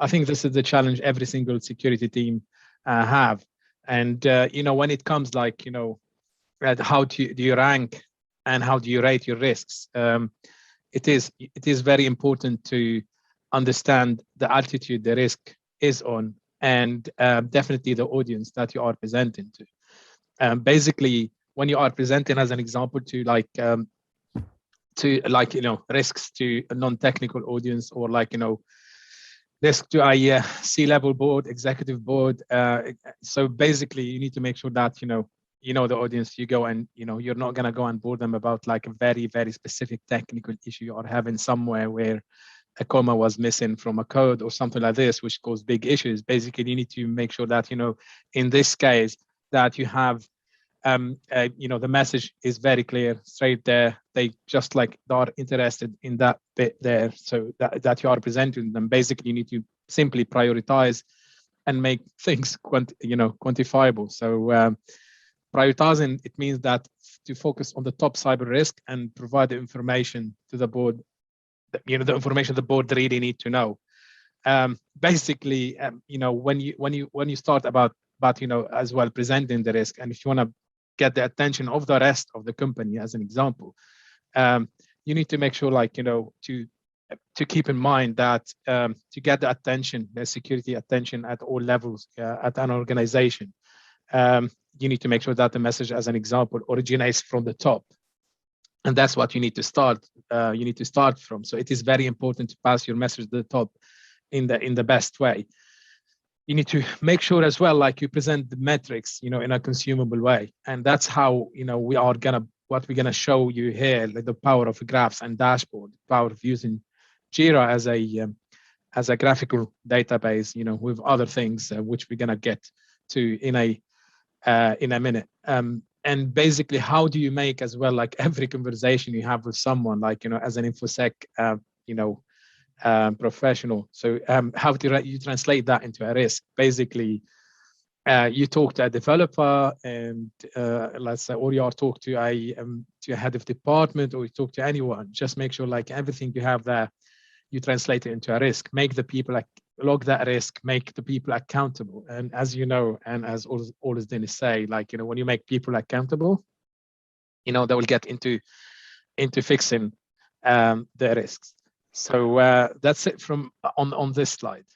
I think this is the challenge every single security team have. And when it comes like at how do you rank and how do you rate your risks, it is very important to understand the altitude the risk is on, and definitely the audience that you are presenting to. Basically, when you are presenting as an example to risks to a non-technical audience, or risk to a C-level board, executive board. So basically, you need to make sure that the audience you go, and you're not gonna go and bore them about like a very, very specific technical issue you are having somewhere where a comma was missing from a code or something like this, which cause big issues. Basically, you need to make sure that in this case that you have the message is very clear, straight there. They just they are interested in that bit there, so that you are presenting them. Basically, you need to simply prioritize and make things quantifiable. So prioritizing, it means that to focus on the top cyber risk and provide the information to the board, the information the board really need to know. Basically, when you start about as well presenting the risk, and if you want to get the attention of the rest of the company, as an example, you need to make sure to keep in mind that to get the attention, the security attention at all levels at an organization, you need to make sure that the message, as an example, originates from the top, and that's what you need to start. You need to start from. So it is very important to pass your message to the top in the best way. You need to make sure as well, you present the metrics, in a consumable way, and that's how we're gonna show you here, the power of graphs and dashboard, the power of using Jira as a graphical database, with other things which we're gonna get to in a minute. And basically, how do you make as well, every conversation you have with someone, as an infosec, professional. So how do you translate that into a risk? Basically, you talk to a developer, and let's say, or you are talk to a head of department, or you talk to anyone. Just make sure everything you have there, you translate it into a risk. Make the people log that risk. Make the people accountable. And as you know, and as always Dennis say, when you make people accountable, they will get into fixing the risks. So that's it from on this slide.